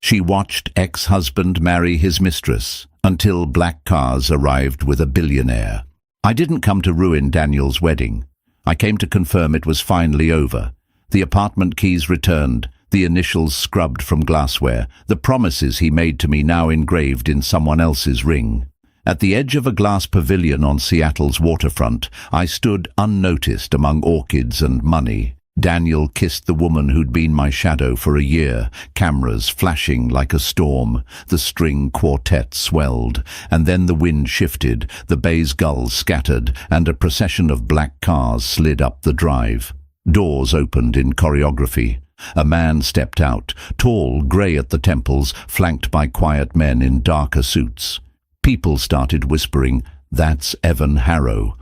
She watched ex-husband marry his mistress until black cars arrived with a billionaire. I didn't come to ruin Daniel's wedding. I came to confirm it was finally over. The apartment keys returned, the initials scrubbed from glassware, the promises he made to me now engraved in someone else's ring. At the edge of a glass pavilion on Seattle's waterfront, I stood unnoticed among orchids and money. Daniel kissed the woman who'd been my shadow for a year, cameras flashing like a storm. The string quartet swelled, and then the wind shifted, the bay's gulls scattered, and a procession of black cars slid up the drive. Doors opened in choreography. A man stepped out, tall, grey at the temples, flanked by quiet men in darker suits. People started whispering, "That's Evan Harrow."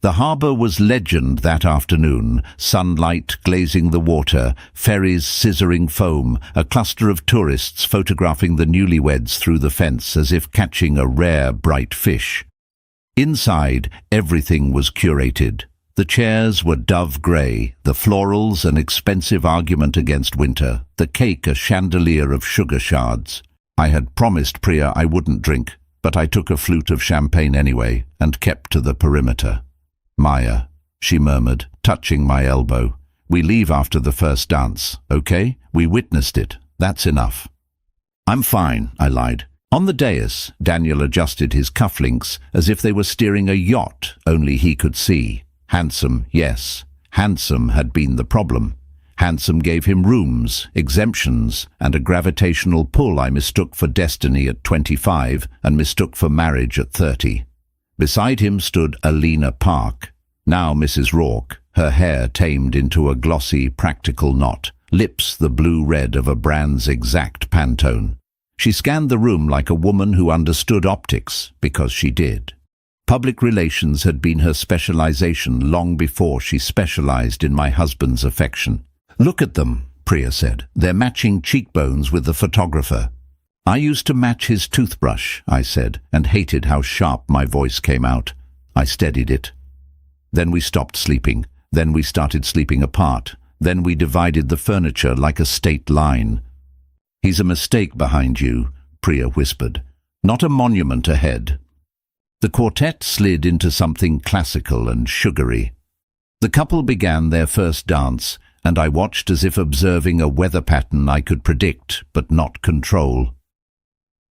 The harbour was legend that afternoon, sunlight glazing the water, ferries scissoring foam, a cluster of tourists photographing the newlyweds through the fence as if catching a rare, bright fish. Inside, everything was curated. The chairs were dove grey, the florals an expensive argument against winter, the cake a chandelier of sugar shards. I had promised Priya I wouldn't drink, but I took a flute of champagne anyway and kept to the perimeter. "Maya," she murmured, touching my elbow. "We leave after the first dance, okay? We witnessed it. That's enough." "I'm fine," I lied. On the dais, Daniel adjusted his cufflinks as if they were steering a yacht only he could see. Handsome, yes. Handsome had been the problem. Handsome gave him rooms, exemptions, and a gravitational pull I mistook for destiny at 25 and mistook for marriage at 30. Beside him stood Alina Park, now Mrs. Rourke, her hair tamed into a glossy, practical knot, lips the blue-red of a brand's exact Pantone. She scanned the room like a woman who understood optics, because she did. Public relations had been her specialization long before she specialized in my husband's affection. "Look at them," Priya said. "They're matching cheekbones with the photographer." "I used to match his toothbrush," I said, and hated how sharp my voice came out. I steadied it. Then we stopped sleeping. Then we started sleeping apart. Then we divided the furniture like a state line. "He's a mistake behind you," Priya whispered. "Not a monument ahead." The quartet slid into something classical and sugary. The couple began their first dance, and I watched as if observing a weather pattern I could predict but not control.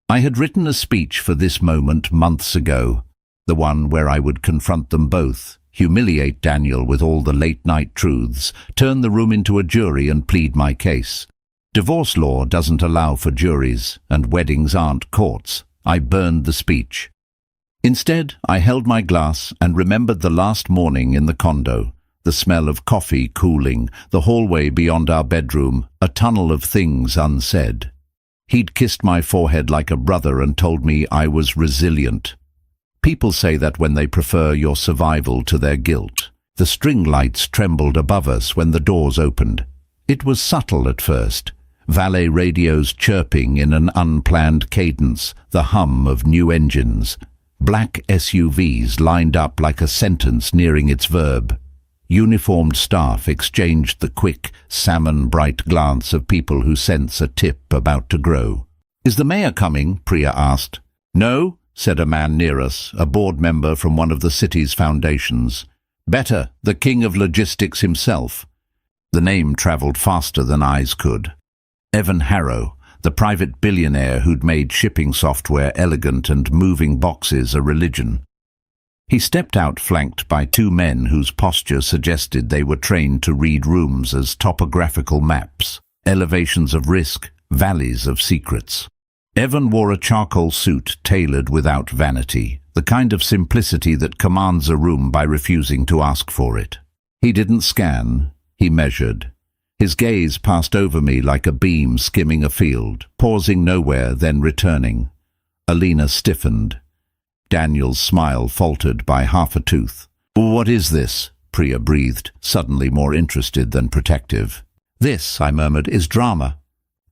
I had written a speech for this moment months ago, the one where I would confront them both, humiliate Daniel with all the late-night truths, turn the room into a jury and plead my case. Divorce law doesn't allow for juries, and weddings aren't courts. I burned the speech. Instead, I held my glass and remembered the last morning in the condo, the smell of coffee cooling, the hallway beyond our bedroom, a tunnel of things unsaid. He'd kissed my forehead like a brother and told me I was resilient. People say that when they prefer your survival to their guilt. The string lights trembled above us when the doors opened. It was subtle at first. Valet radios chirping in an unplanned cadence, the hum of new engines. Black SUVs lined up like a sentence nearing its verb. Uniformed staff exchanged the quick, salmon-bright glance of people who sense a tip about to grow. "Is the mayor coming?" Priya asked. "No," said a man near us, a board member from one of the city's foundations. "Better, the king of logistics himself." The name travelled faster than eyes could. Evan Harrow, the private billionaire who'd made shipping software elegant and moving boxes a religion. He stepped out flanked by two men whose posture suggested they were trained to read rooms as topographical maps, elevations of risk, valleys of secrets. Evan wore a charcoal suit tailored without vanity, the kind of simplicity that commands a room by refusing to ask for it. He didn't scan, he measured. His gaze passed over me like a beam skimming a field, pausing nowhere, then returning. Alina stiffened. Daniel's smile faltered by half a tooth. "What is this?" Priya breathed, suddenly more interested than protective. "This," I murmured, "is drama."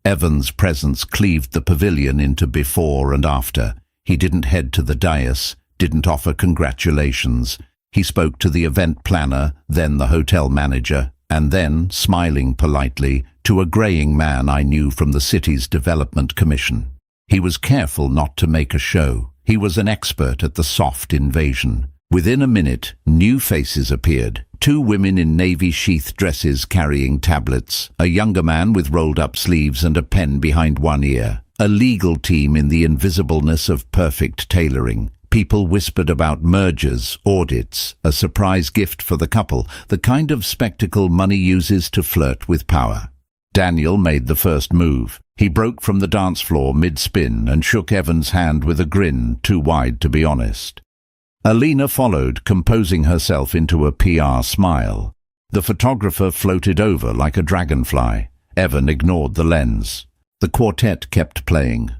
Evan's presence cleaved the pavilion into before and after. He didn't head to the dais, didn't offer congratulations. He spoke to the event planner, then the hotel manager, and then, smiling politely, to a greying man I knew from the city's development commission. He was careful not to make a show. He was an expert at the soft invasion. Within a minute, new faces appeared. 2 women in navy sheath dresses carrying tablets, a younger man with rolled-up sleeves and a pen behind one ear, a legal team in the invisibleness of perfect tailoring. People whispered about mergers, audits, a surprise gift for the couple, the kind of spectacle money uses to flirt with power. Daniel made the first move. He broke from the dance floor mid-spin and shook Evan's hand with a grin too wide to be honest. Alina followed, composing herself into a PR smile. The photographer floated over like a dragonfly. Evan ignored the lens. The quartet kept playing.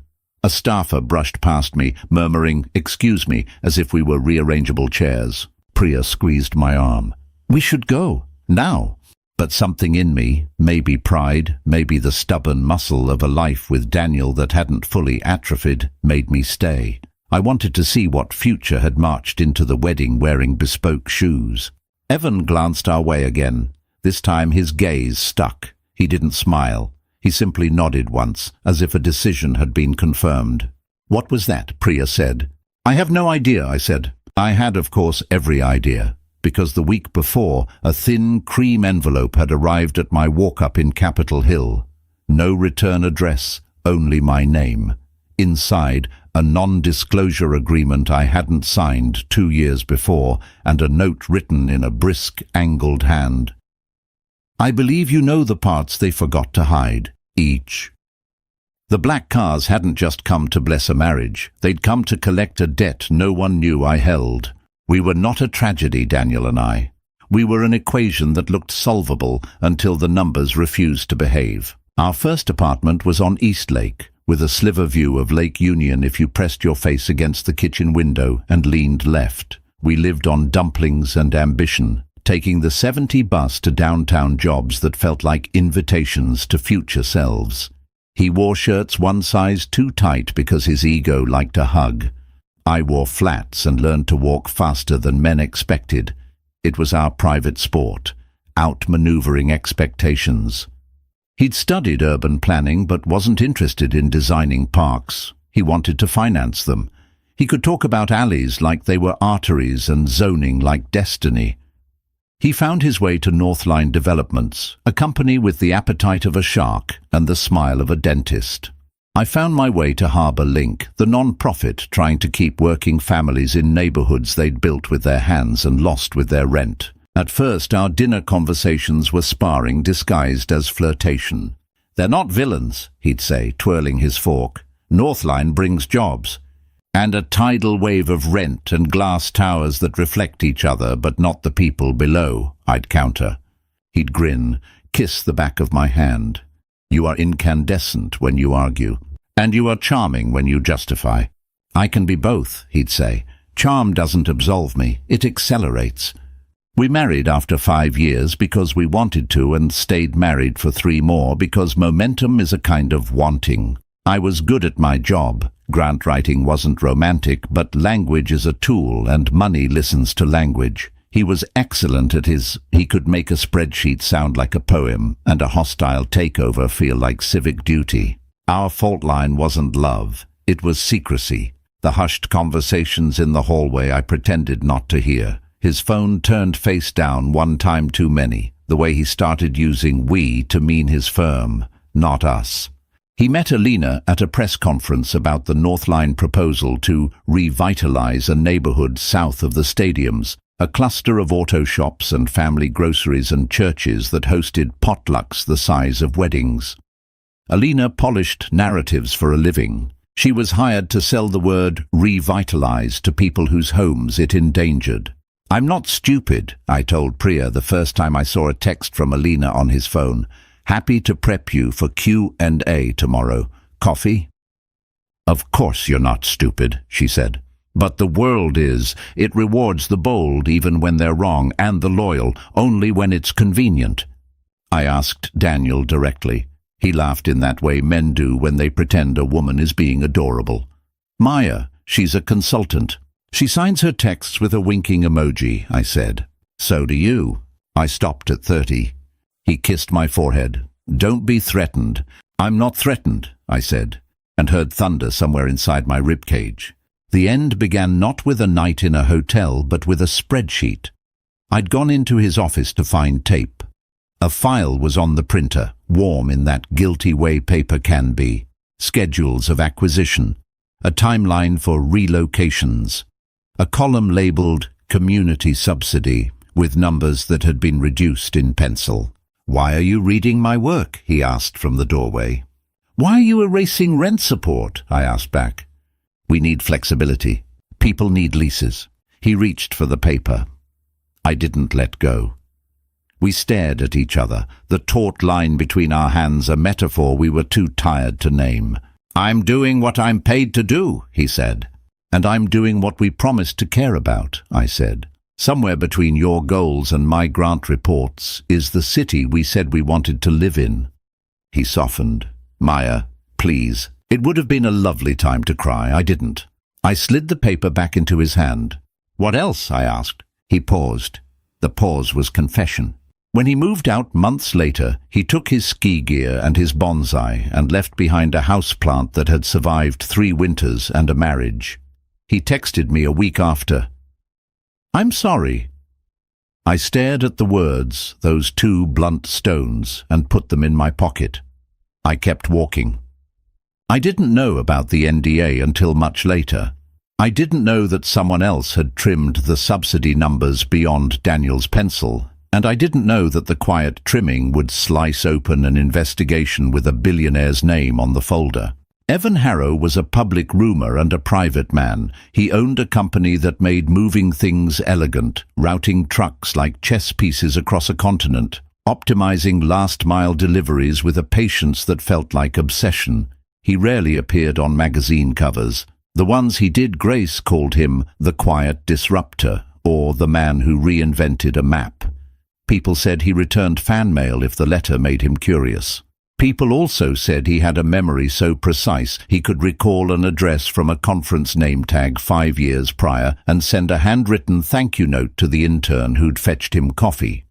A staffer brushed past me, murmuring, "Excuse me," as if we were rearrangeable chairs. Priya squeezed my arm. "We should go, now." But something in me, maybe pride, maybe the stubborn muscle of a life with Daniel that hadn't fully atrophied, made me stay. I wanted to see what future had marched into the wedding wearing bespoke shoes. Evan glanced our way again. This time his gaze stuck. He didn't smile. He simply nodded once, as if a decision had been confirmed. "What was that?" Priya said. "I have no idea," I said. I had, of course, every idea, because the week before, a thin cream envelope had arrived at my walk-up in Capitol Hill. No return address, only my name. Inside, a non-disclosure agreement I hadn't signed 2 years before, and a note written in a brisk, angled hand. "I believe you know the parts they forgot to hide, each." The black cars hadn't just come to bless a marriage. They'd come to collect a debt no one knew I held. We were not a tragedy, Daniel and I. We were an equation that looked solvable until the numbers refused to behave. Our first apartment was on East Lake, with a sliver view of Lake Union if you pressed your face against the kitchen window and leaned left. We lived on dumplings and ambition, taking the 70 bus to downtown jobs that felt like invitations to future selves. He wore shirts one size too tight because his ego liked a hug. I wore flats and learned to walk faster than men expected. It was our private sport, outmaneuvering expectations. He'd studied urban planning but wasn't interested in designing parks. He wanted to finance them. He could talk about alleys like they were arteries and zoning like destiny. He found his way to Northline Developments, a company with the appetite of a shark and the smile of a dentist. I found my way to Harbour Link, the non-profit trying to keep working families in neighbourhoods they'd built with their hands and lost with their rent. At first, our dinner conversations were sparring disguised as flirtation. "They're not villains," he'd say, twirling his fork. "Northline brings jobs. And a tidal wave of rent and glass towers that reflect each other but not the people below," I'd counter. He'd grin, kiss the back of my hand. "You are incandescent when you argue, and you are charming when you justify." "I can be both," he'd say. "Charm doesn't absolve me, it accelerates." We married after 5 years because we wanted to and stayed married for 3 more because momentum is a kind of wanting. I was good at my job. Grant writing wasn't romantic, but language is a tool and money listens to language. He was excellent at he could make a spreadsheet sound like a poem and a hostile takeover feel like civic duty. Our fault line wasn't love, it was secrecy. The hushed conversations in the hallway I pretended not to hear. His phone turned face down one time too many, the way he started using "we" to mean his firm, not us. He met Alina at a press conference about the Northline proposal to revitalize a neighborhood south of the stadiums, a cluster of auto shops and family groceries and churches that hosted potlucks the size of weddings. Alina polished narratives for a living. She was hired to sell the word revitalize to people whose homes it endangered. "I'm not stupid," I told Priya the first time I saw a text from Alina on his phone. "Happy to prep you for Q&A tomorrow. Coffee?" "Of course you're not stupid," she said. "But the world is. It rewards the bold even when they're wrong, and the loyal, only when it's convenient." I asked Daniel directly. He laughed in that way men do when they pretend a woman is being adorable. "Maya, she's a consultant. She signs her texts with a winking emoji," I said. "So do you." I stopped at 30. He kissed my forehead. "Don't be threatened." "I'm not threatened," I said, and heard thunder somewhere inside my ribcage. The end began not with a night in a hotel, but with a spreadsheet. I'd gone into his office to find tape. A file was on the printer, warm in that guilty way paper can be. Schedules of acquisition, a timeline for relocations, a column labeled Community Subsidy with numbers that had been reduced in pencil. "Why are you reading my work?" he asked from the doorway. "Why are you erasing rent support?" I asked back. "We need flexibility. People need leases." He reached for the paper. I didn't let go. We stared at each other, the taut line between our hands a metaphor we were too tired to name. "I'm doing what I'm paid to do," he said. "And I'm doing what we promised to care about," I said. "Somewhere between your goals and my grant reports is the city we said we wanted to live in." He softened. "Maya, please." It would have been a lovely time to cry. I didn't. I slid the paper back into his hand. "What else?" I asked. He paused. The pause was confession. When he moved out months later, he took his ski gear and his bonsai and left behind a houseplant that had survived 3 winters and a marriage. He texted me a week after. "I'm sorry." I stared at the words, those 2 blunt stones, and put them in my pocket. I kept walking. I didn't know about the NDA until much later. I didn't know that someone else had trimmed the subsidy numbers beyond Daniel's pencil, and I didn't know that the quiet trimming would slice open an investigation with a billionaire's name on the folder. Evan Harrow was a public rumor and a private man. He owned a company that made moving things elegant, routing trucks like chess pieces across a continent, optimizing last-mile deliveries with a patience that felt like obsession. He rarely appeared on magazine covers. The ones he did grace called him the quiet disruptor, or the man who reinvented a map. People said he returned fan mail if the letter made him curious. People also said he had a memory so precise he could recall an address from a conference name tag 5 years prior and send a handwritten thank you note to the intern who'd fetched him coffee.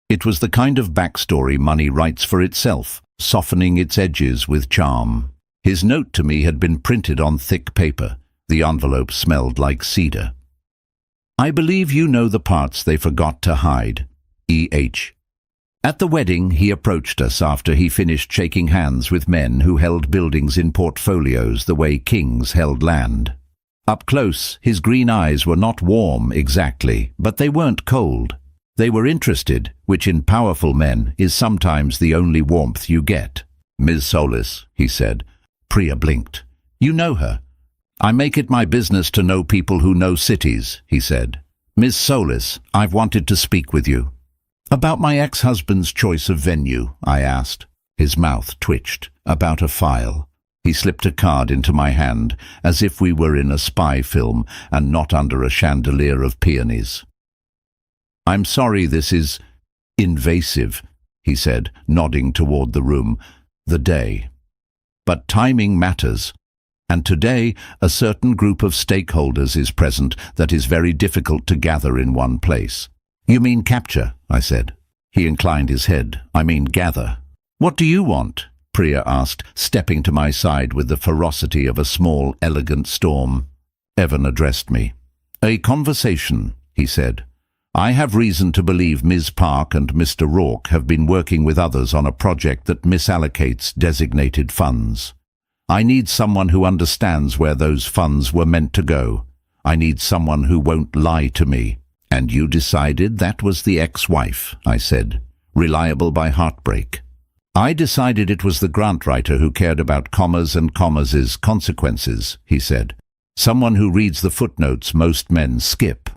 It was the kind of backstory money writes for itself, softening its edges with charm. His note to me had been printed on thick paper. The envelope smelled like cedar. "I believe you know the parts they forgot to hide. E.H." At the wedding, he approached us after he finished shaking hands with men who held buildings in portfolios the way kings held land. Up close, his green eyes were not warm exactly, but they weren't cold. They were interested, which in powerful men is sometimes the only warmth you get. "Ms. Solis," he said. Priya blinked. "You know her." "I make it my business to know people who know cities," he said. "Ms. Solis, I've wanted to speak with you." "About my ex-husband's choice of venue," I asked. His mouth twitched. "About a file." He slipped a card into my hand, as if we were in a spy film and not under a chandelier of peonies. "I'm sorry this is invasive," he said, nodding toward the room. "The day. But timing matters. And today, a certain group of stakeholders is present that is very difficult to gather in one place." "You mean capture?" I said. He inclined his head. "I mean gather." "What do you want?" Priya asked, stepping to my side with the ferocity of a small, elegant storm. Evan addressed me. "A conversation," he said. "I have reason to believe Ms. Park and Mr. Rourke have been working with others on a project that misallocates designated funds. I need someone who understands where those funds were meant to go. I need someone who won't lie to me." "And you decided that was the ex-wife," I said, reliable by heartbreak. "I decided it was the grant writer who cared about commas and commas' consequences," he said. "Someone who reads the footnotes most men skip."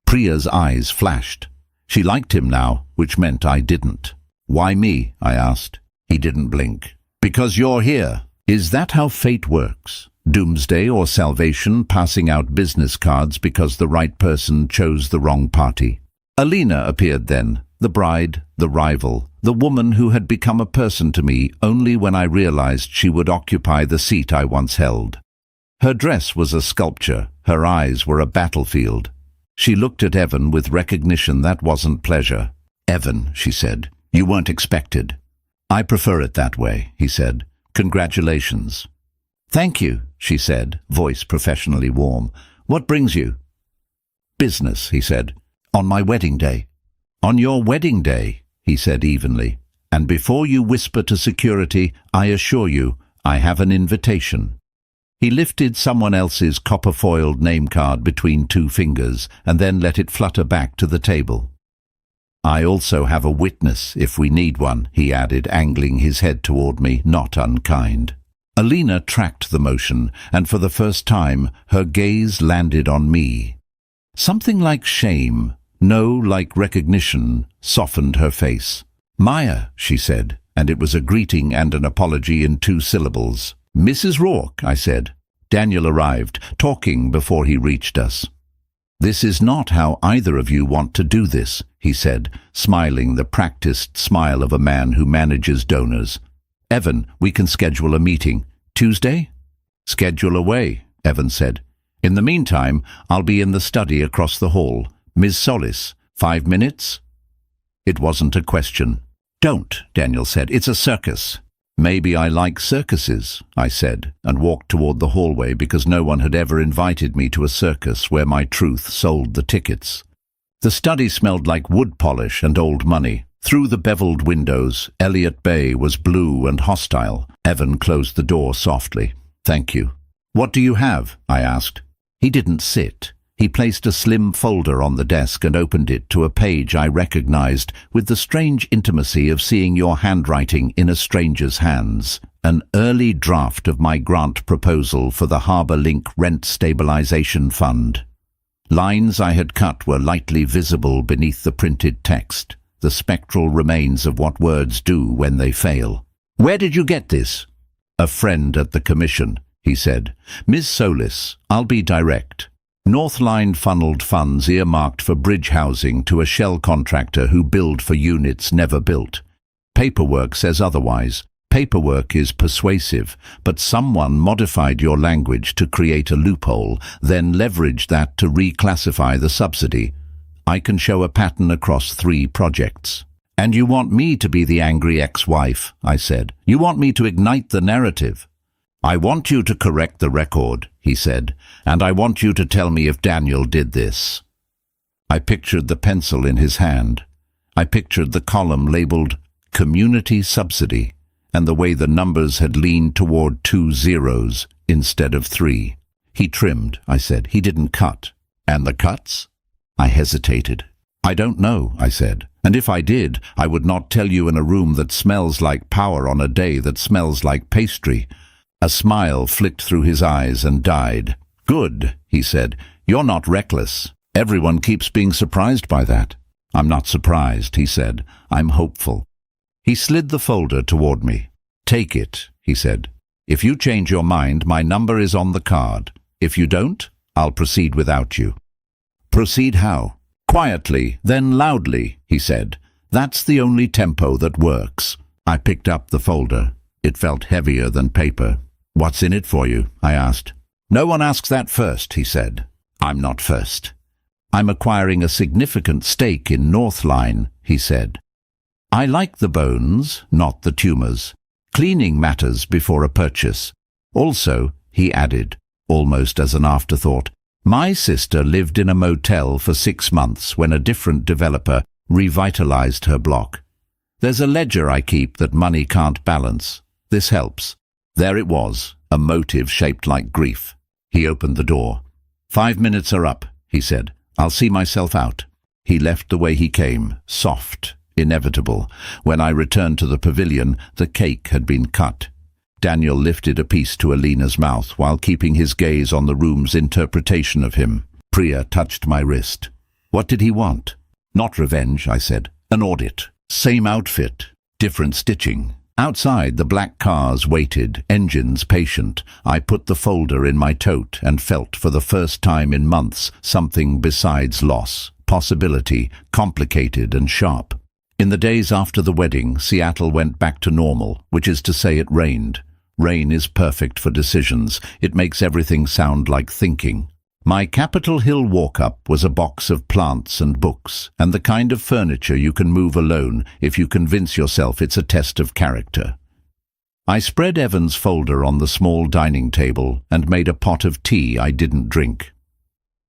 Priya's eyes flashed. She liked him now, which meant I didn't. "Why me?" I asked. He didn't blink. "Because you're here." Is that how fate works? Doomsday or salvation, passing out business cards because the right person chose the wrong party? Alina appeared then, the bride, the rival, the woman who had become a person to me only when I realized she would occupy the seat I once held. Her dress was a sculpture, her eyes were a battlefield. She looked at Evan with recognition that wasn't pleasure. "Evan," she said, You weren't expected. I prefer it that way, he said. Congratulations. Thank you, she said, voice professionally warm. What brings you? Business, he said. On my wedding day. On your wedding day, he said evenly. And before you whisper to security, I assure you, I have an invitation. He lifted someone else's copper-foiled name card between two fingers and then let it flutter back to the table. I also have a witness, if we need one, he added, angling his head toward me, not unkind. Alina tracked the motion, and for the first time, her gaze landed on me. Something like shame, no, like recognition, softened her face. Maya, she said, and it was a greeting and an apology in 2 syllables. Mrs. Rourke, I said. Daniel arrived, talking before he reached us. This is not how either of you want to do this, he said, smiling the practiced smile of a man who manages donors. Evan, we can schedule a meeting. Tuesday? Schedule away, Evan said. In the meantime, I'll be in the study across the hall. Ms. Solis, 5 minutes? It wasn't a question. Don't, Daniel said. It's a circus. Maybe I like circuses, I said, and walked toward the hallway because no one had ever invited me to a circus where my truth sold the tickets. The study smelled like wood polish and old money. Through the beveled windows, Elliot Bay was blue and hostile. Evan closed the door softly. Thank you. What do you have? I asked. He didn't sit. He placed a slim folder on the desk and opened it to a page I recognized with the strange intimacy of seeing your handwriting in a stranger's hands. An early draft of my grant proposal for the Harbour Link Rent Stabilization Fund. Lines I had cut were lightly visible beneath the printed text, the spectral remains of what words do when they fail. Where did you get this? A friend at the commission, he said. Ms. Solis, I'll be direct. Northline funneled funds earmarked for bridge housing to a shell contractor who billed for units never built. Paperwork says otherwise. Paperwork is persuasive, but someone modified your language to create a loophole, then leveraged that to reclassify the subsidy. I can show a pattern across 3 projects. And you want me to be the angry ex-wife, I said. You want me to ignite the narrative. I want you to correct the record, he said, and I want you to tell me if Daniel did this. I pictured the pencil in his hand. I pictured the column labeled Community Subsidy, and the way the numbers had leaned toward 2 zeros instead of 3. He trimmed, I said. He didn't cut. And the cuts? I hesitated. I don't know, I said. And if I did, I would not tell you in a room that smells like power on a day that smells like pastry. A smile flicked through his eyes and died. Good, he said. You're not reckless. Everyone keeps being surprised by that. I'm not surprised, he said. I'm hopeful. He slid the folder toward me. Take it, he said. If you change your mind, my number is on the card. If you don't, I'll proceed without you. Proceed how? Quietly, then loudly, he said. That's the only tempo that works. I picked up the folder. It felt heavier than paper. What's in it for you? I asked. No one asks that first, he said. I'm not first. I'm acquiring a significant stake in Northline, he said. I like the bones, not the tumors. Cleaning matters before a purchase. Also, he added, almost as an afterthought, my sister lived in a motel for 6 months when a different developer revitalized her block. There's a ledger I keep that money can't balance. This helps. There it was, a motive shaped like grief. He opened the door. 5 minutes are up, he said. I'll see myself out. He left the way he came, soft, inevitable. When I returned to the pavilion, the cake had been cut. Daniel lifted a piece to Alina's mouth while keeping his gaze on the room's interpretation of him. Priya touched my wrist. What did he want? Not revenge, I said. An audit. Same outfit, different stitching. Outside, the black cars waited, engines patient. I put the folder in my tote and felt for the first time in months something besides loss, possibility, complicated and sharp. In the days after the wedding, Seattle went back to normal, which is to say it rained. Rain is perfect for decisions. It makes everything sound like thinking. My Capitol Hill walk-up was a box of plants and books, and the kind of furniture you can move alone if you convince yourself it's a test of character. I spread Evan's folder on the small dining table and made a pot of tea I didn't drink.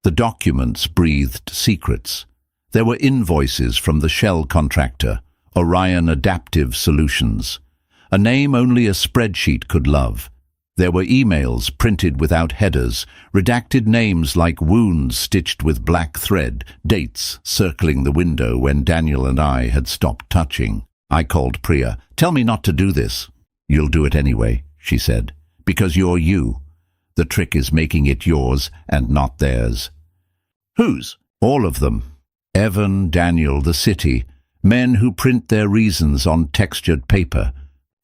The documents breathed secrets. There were invoices from the shell contractor, Orion Adaptive Solutions, a name only a spreadsheet could love. There were emails printed without headers, redacted names like wounds stitched with black thread, dates circling the window when Daniel and I had stopped touching. I called Priya. "Tell me not to do this." "You'll do it anyway," she said, "because you're you. The trick is making it yours and not theirs." "Whose?" "All of them. Evan, Daniel, the city. Men who print their reasons on textured paper."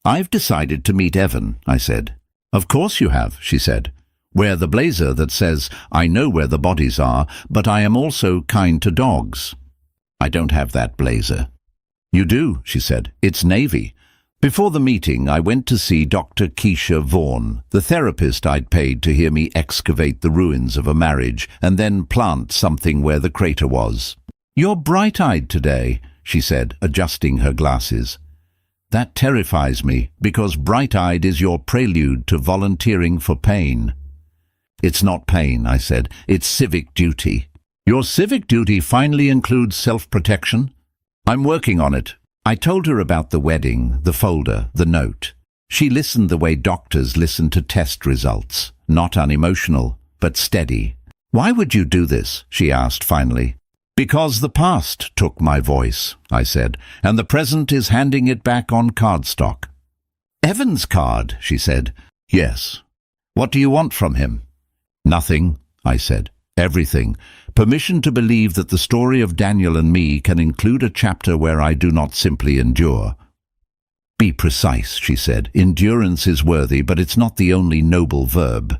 "I've decided to meet Evan," I said. "Of course you have," she said. "Wear the blazer that says, 'I know where the bodies are, but I am also kind to dogs.'" "I don't have that blazer." "You do," she said. "It's navy." Before the meeting, I went to see Dr. Keisha Vaughan, the therapist I'd paid to hear me excavate the ruins of a marriage and then plant something where the crater was. "You're bright-eyed today," she said, adjusting her glasses. "That terrifies me, because bright-eyed is your prelude to volunteering for pain." "It's not pain," I said. "It's civic duty." "Your civic duty finally includes self-protection?" "I'm working on it." I told her about the wedding, the folder, the note. She listened the way doctors listen to test results, not unemotional, but steady. "Why would you do this?" she asked finally. "Because the past took my voice," I said, "and the present is handing it back on cardstock." "Evan's card," she said. "Yes." "What do you want from him?" "Nothing," I said. "Everything. Permission to believe that the story of Daniel and me can include a chapter where I do not simply endure." "Be precise," she said. "Endurance is worthy, but it's not the only noble verb."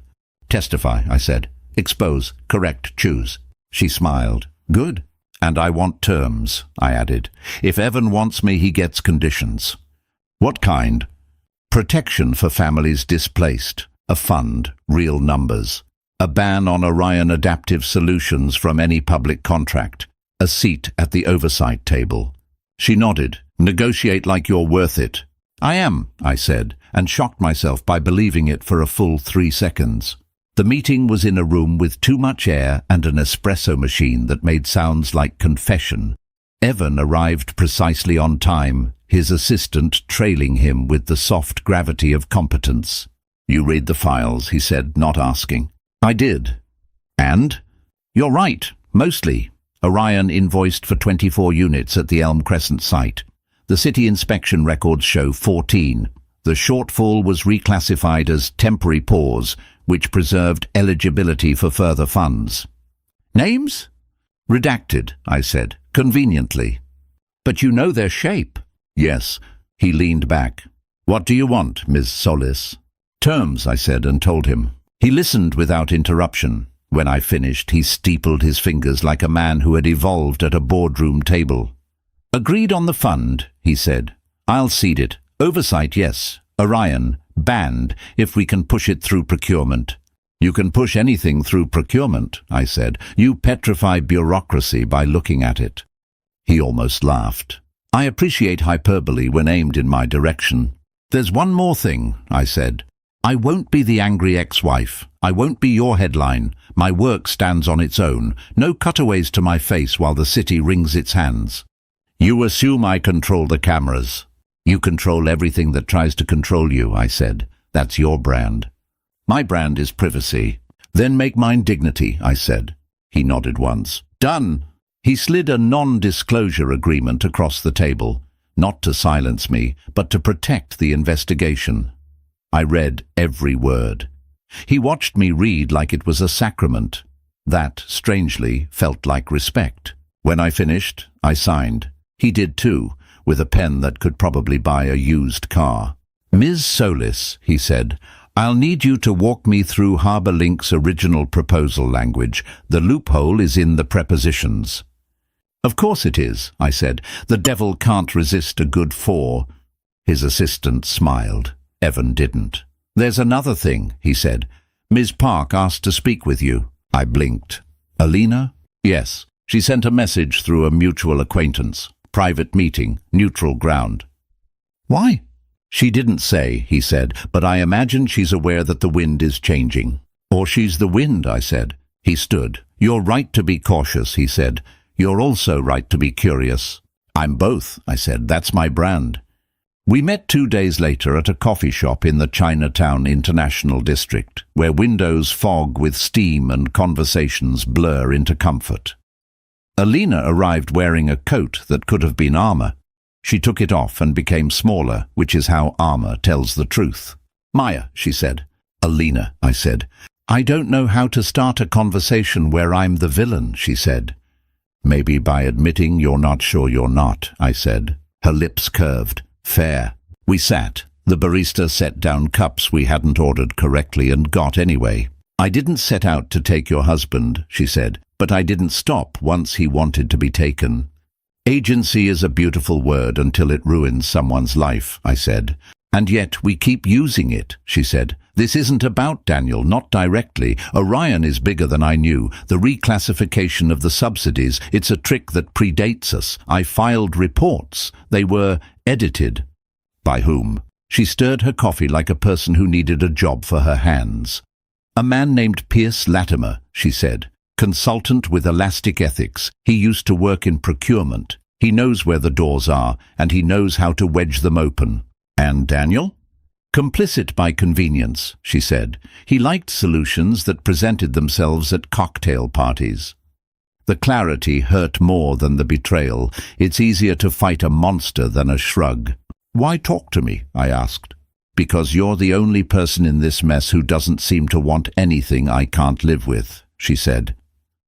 "Testify," I said. "Expose, correct, choose." She smiled. "Good. And I want terms," I added. "If Evan wants me, he gets conditions." "What kind?" "Protection for families displaced. A fund, real numbers. A ban on Orion Adaptive Solutions from any public contract. A seat at the oversight table." She nodded. "Negotiate like you're worth it." "I am," I said, and shocked myself by believing it for a full 3 seconds. The meeting was in a room with too much air and an espresso machine that made sounds like confession. Evan arrived precisely on time, his assistant trailing him with the soft gravity of competence. "You read the files," he said, not asking. "I did." "And?" "You're right, mostly." Orion invoiced for 24 units at the Elm Crescent site. The city inspection records show 14. The shortfall was reclassified as temporary pause, which preserved eligibility for further funds. "Names?" "Redacted," I said, "conveniently." "But you know their shape." "Yes." He leaned back. "What do you want, Ms. Solis?" "Terms," I said, and told him. He listened without interruption. When I finished, he steepled his fingers like a man who had evolved at a boardroom table. "Agreed on the fund," he said. "I'll seed it. Oversight, yes. Orion, banned, if we can push it through procurement." "You can push anything through procurement," I said. "You petrify bureaucracy by looking at it." He almost laughed. "I appreciate hyperbole when aimed in my direction." "There's one more thing," I said. "I won't be the angry ex-wife. I won't be your headline. My work stands on its own. No cutaways to my face while the city wrings its hands." "You assume I control the cameras." "You control everything that tries to control you," I said. "That's your brand." "My brand is privacy." "Then make mine dignity," I said. He nodded once. "Done." He slid a non-disclosure agreement across the table, not to silence me, but to protect the investigation. I read every word. He watched me read like it was a sacrament. That, strangely, felt like respect. When I finished, I signed. He did too, with a pen that could probably buy a used car. "Ms. Solis," he said, "I'll need you to walk me through Harbour Link's original proposal language. The loophole is in the prepositions." "Of course it is," I said. "The devil can't resist a good four." His assistant smiled. Evan didn't. "There's another thing," he said. "Ms. Park asked to speak with you." I blinked. Alina? Yes. She sent a message through a mutual acquaintance. Private meeting, neutral ground. Why? She didn't say, he said, but I imagine she's aware that the wind is changing. Or she's the wind, I said. He stood. You're right to be cautious, he said. You're also right to be curious. I'm both, I said. That's my brand. We met 2 days later at a coffee shop in the Chinatown International District, where windows fog with steam and conversations blur into comfort. Alina arrived wearing a coat that could have been armor. She took it off and became smaller, which is how armor tells the truth. Maya, she said. Alina, I said. I don't know how to start a conversation where I'm the villain, she said. Maybe by admitting you're not sure you're not, I said. Her lips curved. Fair. We sat. The barista set down cups we hadn't ordered correctly and got anyway. I didn't set out to take your husband, she said, but I didn't stop once he wanted to be taken. Agency is a beautiful word until it ruins someone's life, I said. And yet we keep using it, she said. This isn't about Daniel, not directly. Orion is bigger than I knew. The reclassification of the subsidies, it's a trick that predates us. I filed reports. They were edited. By whom? She stirred her coffee like a person who needed a job for her hands. A man named Pierce Latimer, she said. Consultant with Elastic Ethics. He used to work in procurement. He knows where the doors are, and he knows how to wedge them open. And Daniel? Complicit by convenience, she said. He liked solutions that presented themselves at cocktail parties. The clarity hurt more than the betrayal. It's easier to fight a monster than a shrug. Why talk to me? I asked. Because you're the only person in this mess who doesn't seem to want anything I can't live with, she said.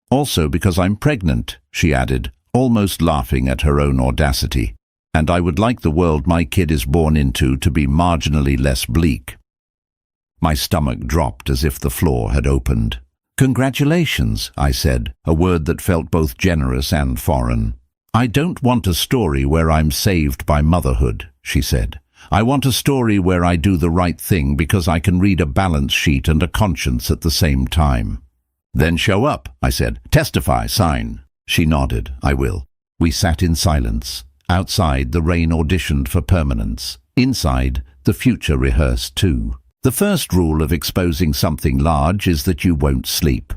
Also because I'm pregnant, she added, almost laughing at her own audacity. And I would like the world my kid is born into to be marginally less bleak. My stomach dropped as if the floor had opened. Congratulations, I said, a word that felt both generous and foreign. I don't want a story where I'm saved by motherhood, she said. I want a story where I do the right thing because I can read a balance sheet and a conscience at the same time. Then show up, I said. Testify, sign. She nodded. I will. We sat in silence. Outside, the rain auditioned for permanence. Inside, the future rehearsed too. The first rule of exposing something large is that you won't sleep.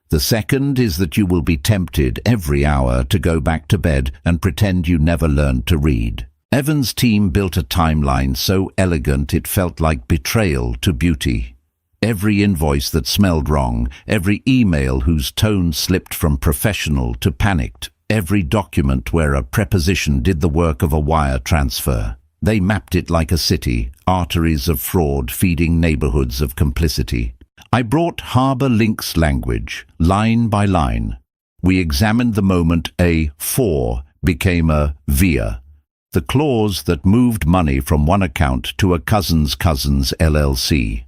The second is that you will be tempted every hour to go back to bed and pretend you never learned to read. Evan's team built a timeline so elegant it felt like betrayal to beauty. Every invoice that smelled wrong, every email whose tone slipped from professional to panicked, every document where a preposition did the work of a wire transfer. They mapped it like a city, arteries of fraud feeding neighborhoods of complicity. I brought Harbour Link's language, line by line. We examined the moment a for became a via, the clause that moved money from one account to a cousin's LLC.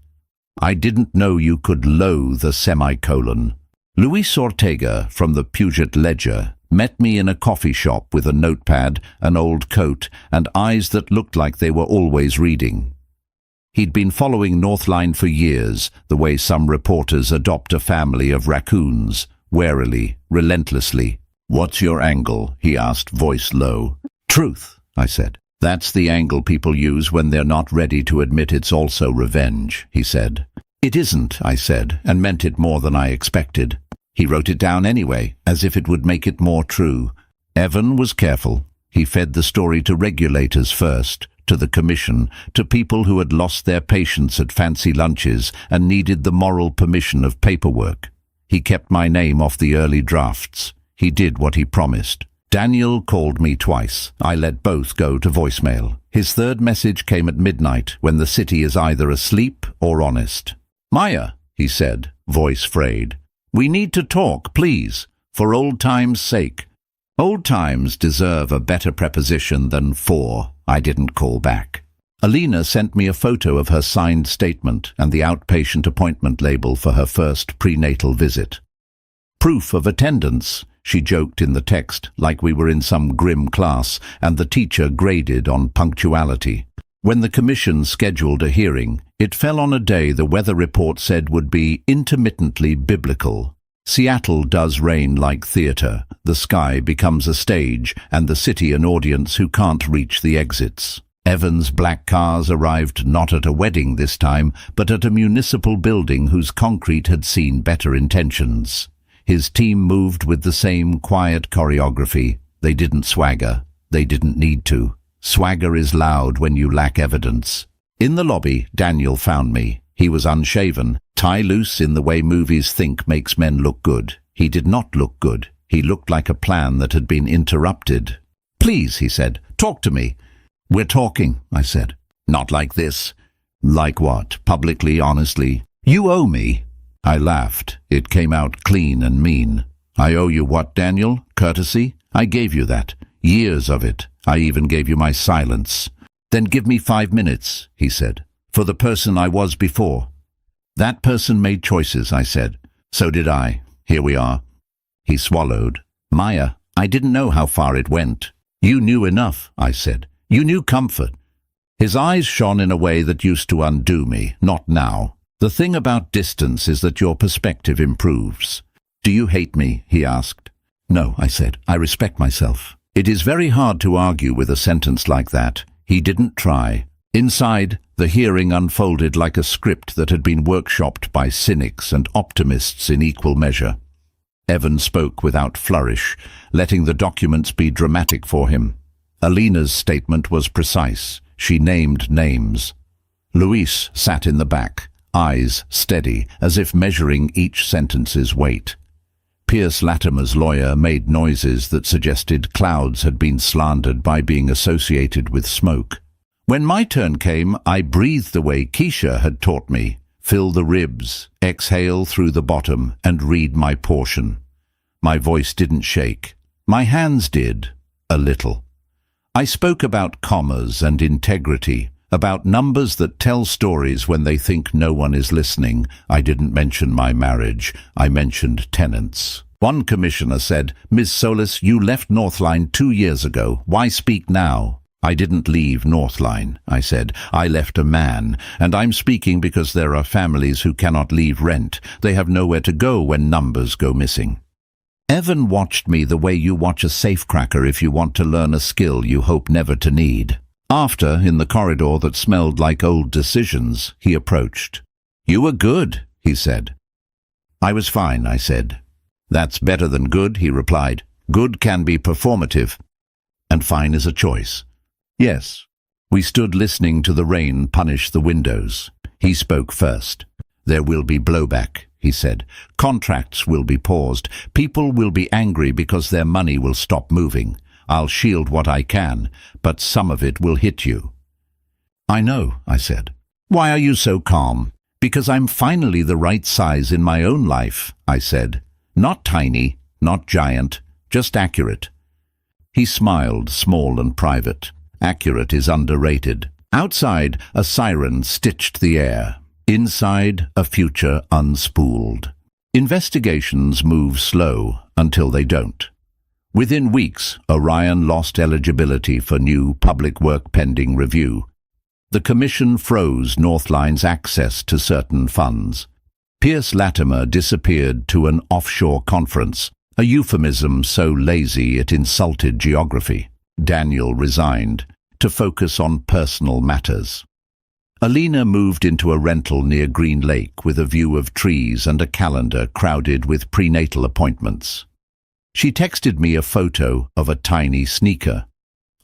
I didn't know you could loathe a semicolon. Luis Ortega from the Puget Ledger met me in a coffee shop with a notepad, an old coat, and eyes that looked like they were always reading. He'd been following Northline for years, the way some reporters adopt a family of raccoons, warily, relentlessly. What's your angle? He asked, voice low. Truth, I said. That's the angle people use when they're not ready to admit it's also revenge, he said. It isn't, I said, and meant it more than I expected. He wrote it down anyway, as if it would make it more true. Evan was careful. He fed the story to regulators first, to the commission, to people who had lost their patience at fancy lunches and needed the moral permission of paperwork. He kept my name off the early drafts. He did what he promised. Daniel called me twice. I let both go to voicemail. His third message came at midnight, when the city is either asleep or honest. Maya, he said, voice frayed. We need to talk, please, for old times' sake. Old times deserve a better preposition than for. I didn't call back. Alina sent me a photo of her signed statement and the outpatient appointment label for her first prenatal visit. Proof of attendance, she joked in the text, like we were in some grim class, and the teacher graded on punctuality. When the commission scheduled a hearing, it fell on a day the weather report said would be intermittently biblical. Seattle does rain like theatre. The sky becomes a stage and the city an audience who can't reach the exits. Evan's black cars arrived not at a wedding this time, but at a municipal building whose concrete had seen better intentions. His team moved with the same quiet choreography. They didn't swagger. They didn't need to. Swagger is loud when you lack evidence. In the lobby, Daniel found me. He was unshaven, tie loose in the way movies think makes men look good. He did not look good. He looked like a plan that had been interrupted. "Please," he said, "talk to me." "We're talking," I said. "Not like this." "Like what? Publicly, honestly?" "You owe me." I laughed. It came out clean and mean. "I owe you what, Daniel? Courtesy? I gave you that. Years of it. I even gave you my silence." "Then give me 5 minutes," he said, "for the person I was before." "That person made choices," I said. "So did I. Here we are." He swallowed. "Maya, I didn't know how far it went." "You knew enough," I said. "You knew comfort." His eyes shone in a way that used to undo me, not now. "The thing about distance is that your perspective improves." "Do you hate me?" he asked. "No," I said. "I respect myself." It is very hard to argue with a sentence like that. He didn't try. Inside, the hearing unfolded like a script that had been workshopped by cynics and optimists in equal measure. Evan spoke without flourish, letting the documents be dramatic for him. Alina's statement was precise. She named names. Luis sat in the back, eyes steady, as if measuring each sentence's weight. Pierce Latimer's lawyer made noises that suggested clouds had been slandered by being associated with smoke. When my turn came, I breathed the way Keisha had taught me. Fill the ribs, exhale through the bottom, and read my portion. My voice didn't shake. My hands did, a little. I spoke about commas and integrity, about numbers that tell stories when they think no one is listening. I didn't mention my marriage. I mentioned tenants. One commissioner said, "Ms. Solis, you left Northline 2 years ago. Why speak now?" "I didn't leave Northline," I said. "I left a man, and I'm speaking because there are families who cannot leave rent. They have nowhere to go when numbers go missing." Evan watched me the way you watch a safecracker if you want to learn a skill you hope never to need. After, in the corridor that smelled like old decisions, he approached. "You were good," he said. "I was fine," I said. "That's better than good," he replied. "Good can be performative, and fine is a choice." "Yes." We stood listening to the rain punish the windows. He spoke first. "There will be blowback," he said. "Contracts will be paused. People will be angry because their money will stop moving. I'll shield what I can, but some of it will hit you." "I know," I said. "Why are you so calm?" "Because I'm finally the right size in my own life," I said. "Not tiny, not giant, just accurate." He smiled, small and private. Accurate is underrated. Outside, a siren stitched the air. Inside, a future unspooled. Investigations move slow until they don't. Within weeks, Orion lost eligibility for new public work pending review. The Commission froze Northline's access to certain funds. Pierce Latimer disappeared to an offshore conference, a euphemism so lazy it insulted geography. Daniel resigned to focus on personal matters. Alina moved into a rental near Green Lake with a view of trees and a calendar crowded with prenatal appointments. She texted me a photo of a tiny sneaker.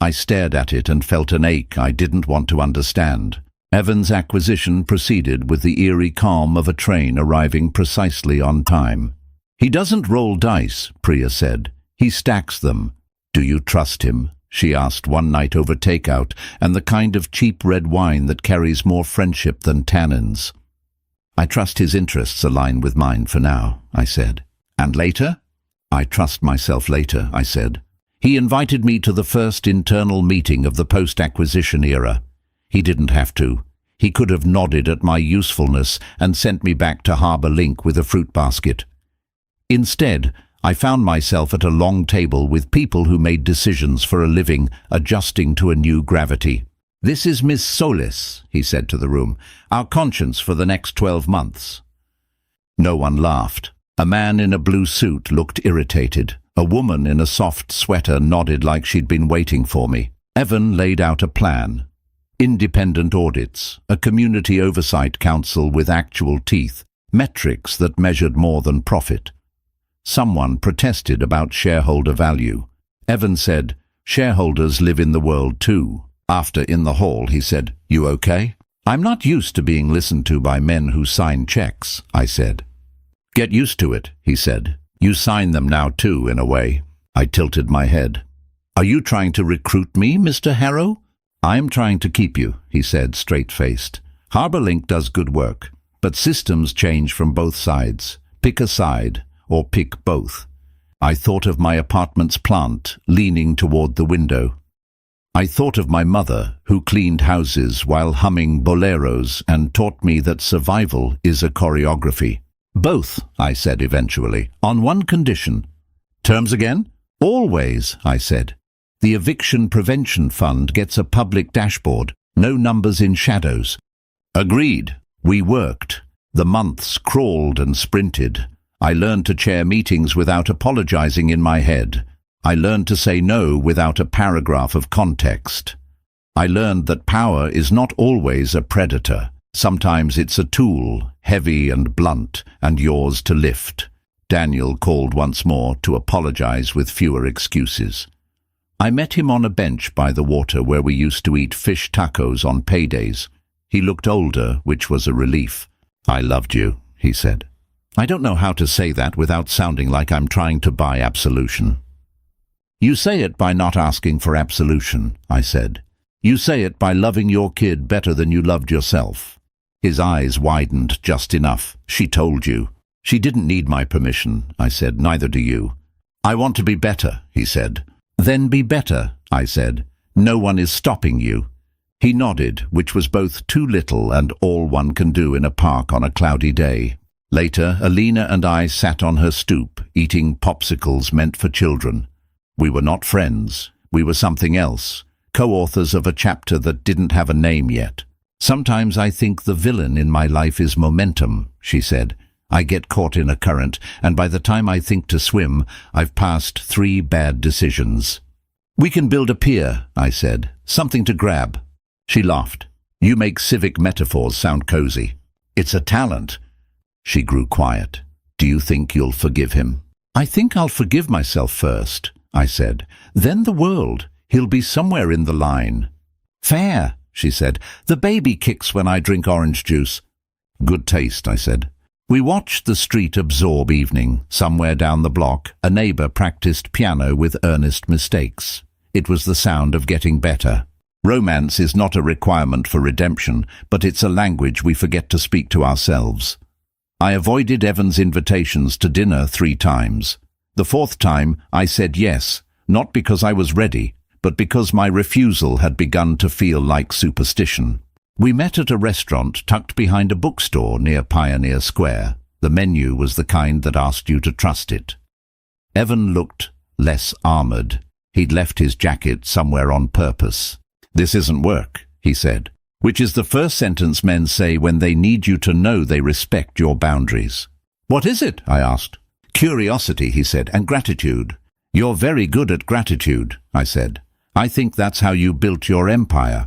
I stared at it and felt an ache I didn't want to understand. Evan's acquisition proceeded with the eerie calm of a train arriving precisely on time. "He doesn't roll dice," Priya said. "He stacks them." "Do you trust him?" she asked one night over takeout, and the kind of cheap red wine that carries more friendship than tannins. "I trust his interests align with mine for now," I said. "And later?" "I trust myself later," I said. "He invited me to the first internal meeting of the post-acquisition era. He didn't have to. He could have nodded at my usefulness and sent me back to Harbour Link with a fruit basket. Instead, I found myself at a long table with people who made decisions for a living, adjusting to a new gravity. "This is Miss Solis," he said to the room, "our conscience for the next 12 months. No one laughed. A man in a blue suit looked irritated. A woman in a soft sweater nodded like she'd been waiting for me. Evan laid out a plan. Independent audits, a community oversight council with actual teeth, metrics that measured more than profit. Someone protested about shareholder value. Evan said, "Shareholders live in the world too." After, in the hall, he said, "You okay?" "I'm not used to being listened to by men who sign checks," I said. "Get used to it," he said. "You sign them now too, in a way." I tilted my head. "Are you trying to recruit me, Mr. Harrow?" "I'm trying to keep you," he said, straight-faced. "HarborLink does good work, but systems change from both sides. Pick a side, or pick both." I thought of my apartment's plant, leaning toward the window. I thought of my mother, who cleaned houses while humming boleros and taught me that survival is a choreography. "Both," I said eventually, "on one condition." "Terms again?" "Always," I said. "The Eviction Prevention Fund gets a public dashboard, no numbers in shadows." Agreed. We worked. The months crawled and sprinted. I learned to chair meetings without apologizing in my head. I learned to say no without a paragraph of context. I learned that power is not always a predator. Sometimes it's a tool, heavy and blunt, and yours to lift. Daniel called once more to apologize with fewer excuses. I met him on a bench by the water where we used to eat fish tacos on paydays. He looked older, which was a relief. "I loved you," he said. I don't know how to say that without sounding like I'm trying to buy absolution. "You say it by not asking for absolution," I said. "You say it by loving your kid better than you loved yourself." His eyes widened just enough. "She told you." "She didn't need my permission," I said. "Neither do you." "I want to be better," he said. "Then be better," I said. "No one is stopping you." He nodded, which was both too little and all one can do in a park on a cloudy day. Later, Alina and I sat on her stoop, eating popsicles meant for children. We were not friends. We were something else, co-authors of a chapter that didn't have a name yet. "Sometimes I think the villain in my life is momentum," she said. "I get caught in a current, and by the time I think to swim, I've passed 3 bad decisions." "We can build a pier," I said. "Something to grab." She laughed. "You make civic metaphors sound cozy." "It's a talent." She grew quiet. "Do you think you'll forgive him?" "I think I'll forgive myself first," I said. "Then the world. He'll be somewhere in the line." "Fair," she said. "The baby kicks when I drink orange juice." "Good taste," I said. We watched the street absorb evening. Somewhere down the block, a neighbor practiced piano with earnest mistakes. It was the sound of getting better. Romance is not a requirement for redemption, but it's a language we forget to speak to ourselves. I avoided Evan's invitations to dinner 3 times. The 4th time, I said yes, not because I was ready, but because my refusal had begun to feel like superstition. We met at a restaurant tucked behind a bookstore near Pioneer Square. The menu was the kind that asked you to trust it. Evan looked less armored. He'd left his jacket somewhere on purpose. "This isn't work," he said, which is the first sentence men say when they need you to know they respect your boundaries. "What is it?" I asked. "Curiosity," he said, "and gratitude." "You're very good at gratitude," I said. "I think that's how you built your empire."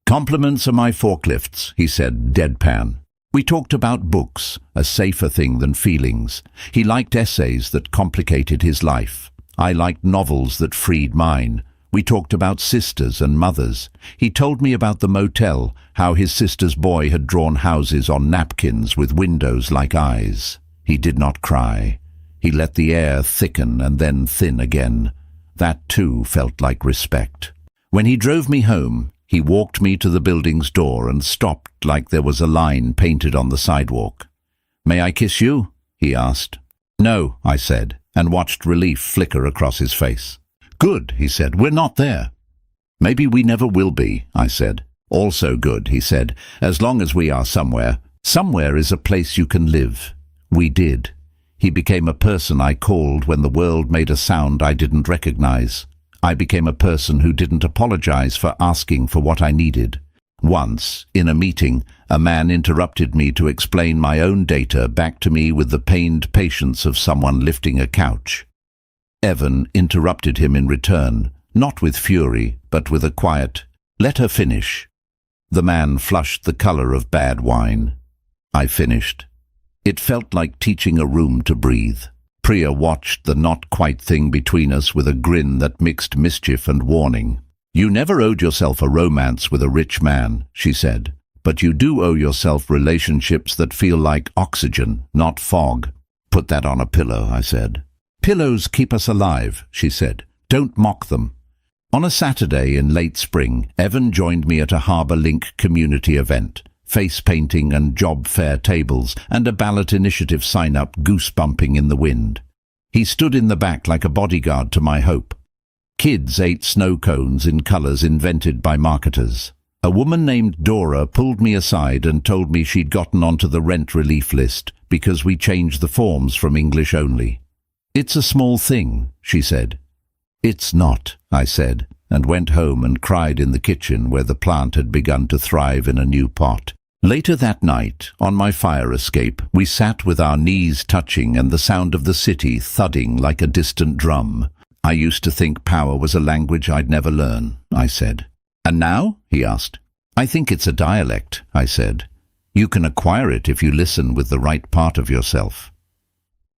"Compliments are my forklifts," he said, deadpan. We talked about books, a safer thing than feelings. He liked essays that complicated his life. I liked novels that freed mine. We talked about sisters and mothers. He told me about the motel, how his sister's boy had drawn houses on napkins with windows like eyes. He did not cry. He let the air thicken and then thin again. That too felt like respect. When he drove me home, he walked me to the building's door and stopped like there was a line painted on the sidewalk. "May I kiss you?" he asked. "No," I said, and watched relief flicker across his face. "Good," he said. "We're not there." "Maybe we never will be," I said. "Also good," he said, "as long as we are somewhere. Somewhere is a place you can live." We did. He became a person I called when the world made a sound I didn't recognize. I became a person who didn't apologize for asking for what I needed. Once, in a meeting, a man interrupted me to explain my own data back to me with the pained patience of someone lifting a couch. Evan interrupted him in return, not with fury, but with a quiet, "Let her finish." The man flushed the color of bad wine. I finished. It felt like teaching a room to breathe. Priya watched the not-quite thing between us with a grin that mixed mischief and warning. "You never owed yourself a romance with a rich man," she said, "but you do owe yourself relationships that feel like oxygen, not fog." "Put that on a pillow," I said. "Pillows keep us alive," she said. "Don't mock them." On a Saturday in late spring, Evan joined me at a Harbour Link community event. Face painting and job fair tables, and a ballot initiative sign-up goose-bumping in the wind. He stood in the back like a bodyguard to my hope. Kids ate snow cones in colours invented by marketers. A woman named Dora pulled me aside and told me she'd gotten onto the rent relief list because we changed the forms from English only. "It's a small thing," she said. "It's not," I said, and went home and cried in the kitchen where the plant had begun to thrive in a new pot. Later that night, on my fire escape, we sat with our knees touching and the sound of the city thudding like a distant drum. "I used to think power was a language I'd never learn," I said. "And now?" he asked. "I think it's a dialect," I said. "You can acquire it if you listen with the right part of yourself."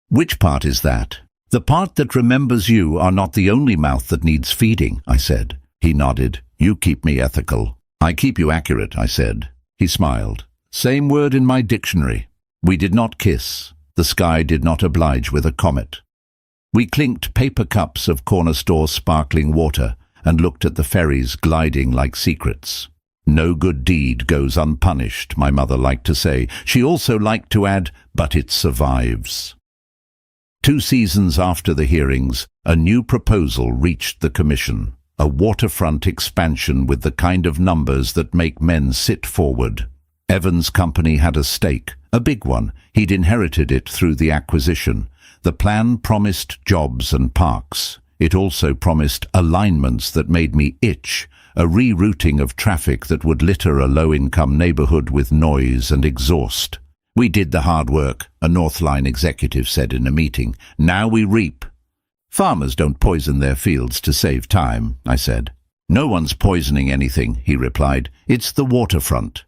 "Which part is that?" "The part that remembers you are not the only mouth that needs feeding," I said. He nodded. "You keep me ethical." "I keep you accurate," I said. He smiled. "Same word in my dictionary." We did not kiss. The sky did not oblige with a comet. We clinked paper cups of corner store sparkling water and looked at the ferries gliding like secrets. "No good deed goes unpunished," my mother liked to say. She also liked to add, "but it survives." 2 seasons after the hearings, a new proposal reached the commission. A waterfront expansion with the kind of numbers that make men sit forward. Evan's company had a stake, a big one. He'd inherited it through the acquisition. The plan promised jobs and parks. It also promised alignments that made me itch, a rerouting of traffic that would litter a low-income neighborhood with noise and exhaust. "We did the hard work," a Northline executive said in a meeting. "Now we reap." "Farmers don't poison their fields to save time," I said. "No one's poisoning anything," he replied. "It's the waterfront."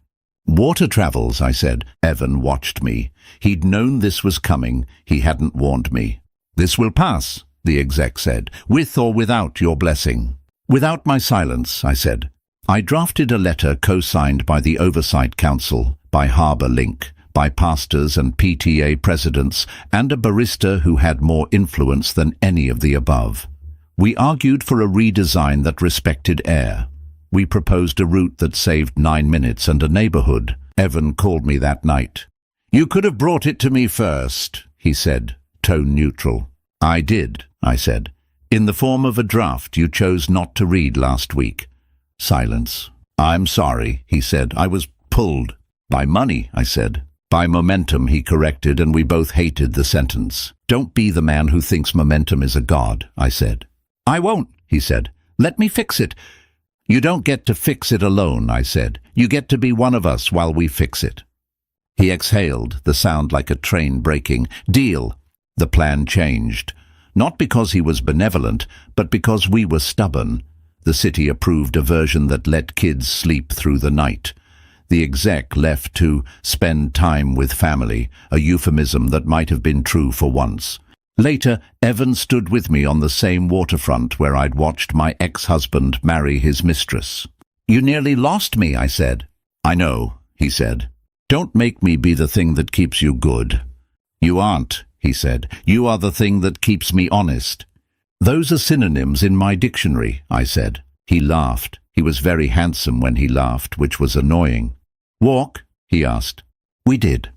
"Water travels," I said. Evan watched me. He'd known this was coming. He hadn't warned me. "This will pass," the exec said, "with or without your blessing." "Without my silence," I said. I drafted a letter co-signed by the Oversight Council, by Harbour Link, by pastors and PTA presidents, and a barrister who had more influence than any of the above. We argued for a redesign that respected air. We proposed a route that saved 9 minutes and a neighborhood. Evan called me that night. "You could have brought it to me first," he said, tone neutral. "I did," I said. "In the form of a draft you chose not to read last week." Silence. "I'm sorry," he said. "I was pulled." "By money," I said. "By momentum," he corrected, and we both hated the sentence. "Don't be the man who thinks momentum is a god," I said. "I won't," he said. "Let me fix it." "You don't get to fix it alone," I said. "You get to be one of us while we fix it." He exhaled, the sound like a train braking. "Deal." The plan changed. Not because he was benevolent, but because we were stubborn. The city approved a version that let kids sleep through the night. The exec left to spend time with family, a euphemism that might have been true for once. Later, Evan stood with me on the same waterfront where I'd watched my ex-husband marry his mistress. "You nearly lost me," I said. "I know," he said. "Don't make me be the thing that keeps you good." "You aren't," he said. "You are the thing that keeps me honest." "Those are synonyms in my dictionary," I said. He laughed. He was very handsome when he laughed, which was annoying. "Walk?" he asked. We did.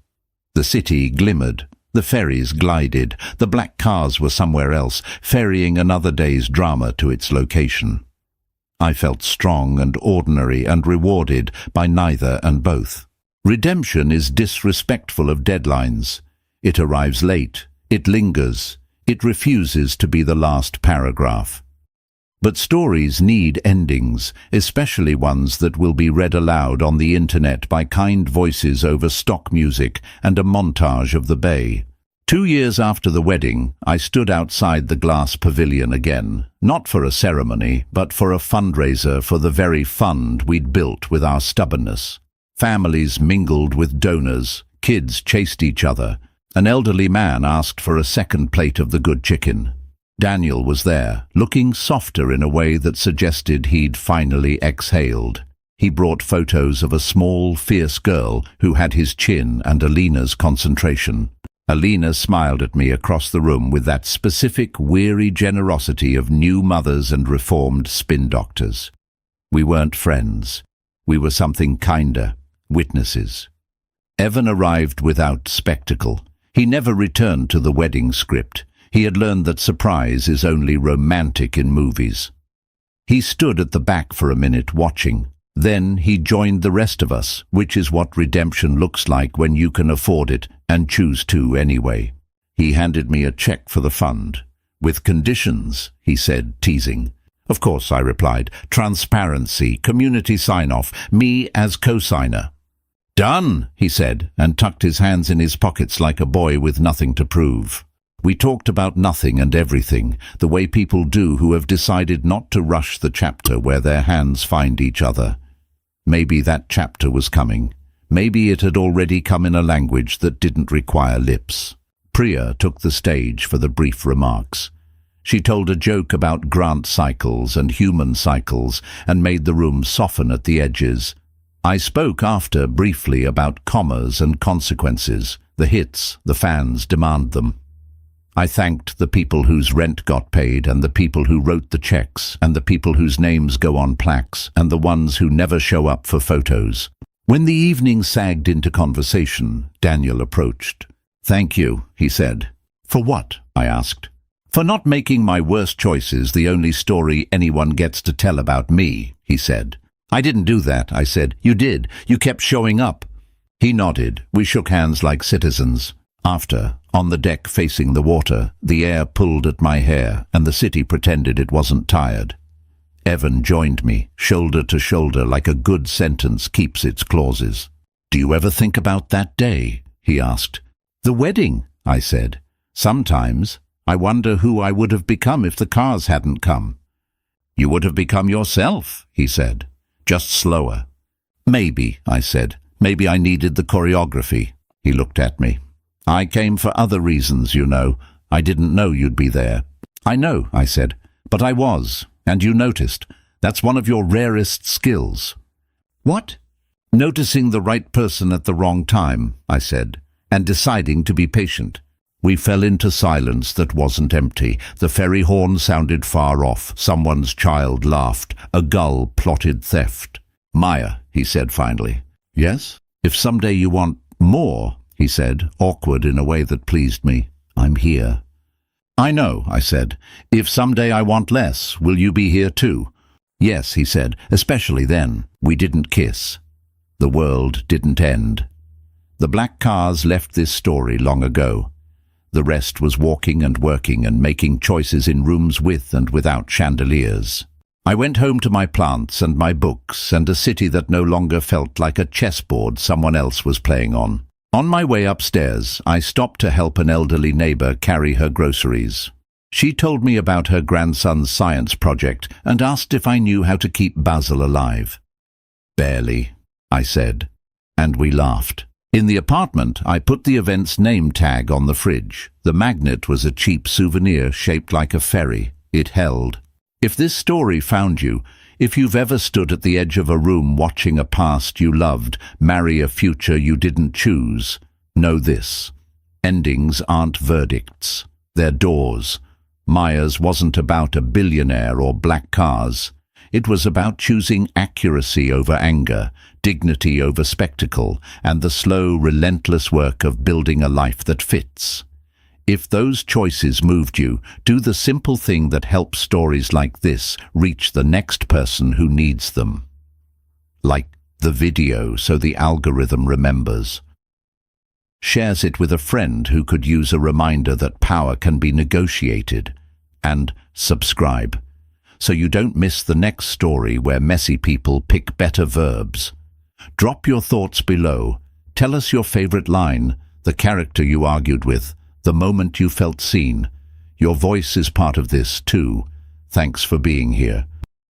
The city glimmered. The ferries glided. The black cars were somewhere else, ferrying another day's drama to its location. I felt strong and ordinary and rewarded by neither and both. Redemption is disrespectful of deadlines. It arrives late. It lingers. It refuses to be the last paragraph. But stories need endings, especially ones that will be read aloud on the internet by kind voices over stock music and a montage of the bay. 2 years after the wedding, I stood outside the glass pavilion again, not for a ceremony, but for a fundraiser for the very fund we'd built with our stubbornness. Families mingled with donors, kids chased each other. An elderly man asked for a second plate of the good chicken. Daniel was there, looking softer in a way that suggested he'd finally exhaled. He brought photos of a small, fierce girl who had his chin and Alina's concentration. Alina smiled at me across the room with that specific, weary generosity of new mothers and reformed spin doctors. We weren't friends. We were something kinder, witnesses. Evan arrived without spectacle. He never returned to the wedding script. He had learned that surprise is only romantic in movies. He stood at the back for a minute, watching. Then he joined the rest of us, which is what redemption looks like when you can afford it and choose to anyway. He handed me a check for the fund. "With conditions," he said, teasing. "Of course," I replied. "Transparency, community sign-off, me as co-signer." "Done," he said, and tucked his hands in his pockets like a boy with nothing to prove. We talked about nothing and everything, the way people do who have decided not to rush the chapter where their hands find each other. Maybe that chapter was coming. Maybe it had already come in a language that didn't require lips. Priya took the stage for the brief remarks. She told a joke about grant cycles and human cycles and made the room soften at the edges. I spoke after briefly about commas and consequences. The hits, the fans demand them. I thanked the people whose rent got paid and the people who wrote the checks and the people whose names go on plaques and the ones who never show up for photos. When the evening sagged into conversation, Daniel approached. "Thank you," he said. "For what?" I asked. "For not making my worst choices the only story anyone gets to tell about me," he said. "I didn't do that," I said. "You did. You kept showing up." He nodded. We shook hands like citizens. After, on the deck facing the water, the air pulled at my hair and the city pretended it wasn't tired. Evan joined me, shoulder to shoulder like a good sentence keeps its clauses. "Do you ever think about that day?" he asked. "The wedding," I said. "Sometimes. I wonder who I would have become if the cars hadn't come." "You would have become yourself," he said. "Just slower." "Maybe," I said. "Maybe I needed the choreography." He looked at me. "I came for other reasons, you know. I didn't know you'd be there." "I know," I said. "But I was, and you noticed. That's one of your rarest skills." "What?" "Noticing the right person at the wrong time," I said, "and deciding to be patient." We fell into silence that wasn't empty. The ferry horn sounded far off. Someone's child laughed. A gull plotted theft. "Maya," he said finally. "Yes?" "If someday you want more," he said, awkward in a way that pleased me, "I'm here." "I know," I said. "If someday I want less, will you be here too?" "Yes," he said, "especially then." We didn't kiss. The world didn't end. The black cars left this story long ago. The rest was walking and working and making choices in rooms with and without chandeliers. I went home to my plants and my books and a city that no longer felt like a chessboard someone else was playing on. On my way upstairs, I stopped to help an elderly neighbor carry her groceries. She told me about her grandson's science project and asked if I knew how to keep Basil alive. "Barely," I said, and we laughed. In the apartment, I put the event's name tag on the fridge. The magnet was a cheap souvenir shaped like a ferry. It held. If this story found you, if you've ever stood at the edge of a room watching a past you loved marry a future you didn't choose, know this. Endings aren't verdicts. They're doors. Maya's wasn't about a billionaire or black cars. It was about choosing accuracy over anger, dignity over spectacle, and the slow, relentless work of building a life that fits. If those choices moved you, do the simple thing that helps stories like this reach the next person who needs them. Like the video so the algorithm remembers. Shares it with a friend who could use a reminder that power can be negotiated. And subscribe. so you don't miss the next story where messy people pick better verbs. Drop your thoughts below. Tell us your favorite line, the character you argued with, the moment you felt seen. Your voice is part of this, too. Thanks for being here.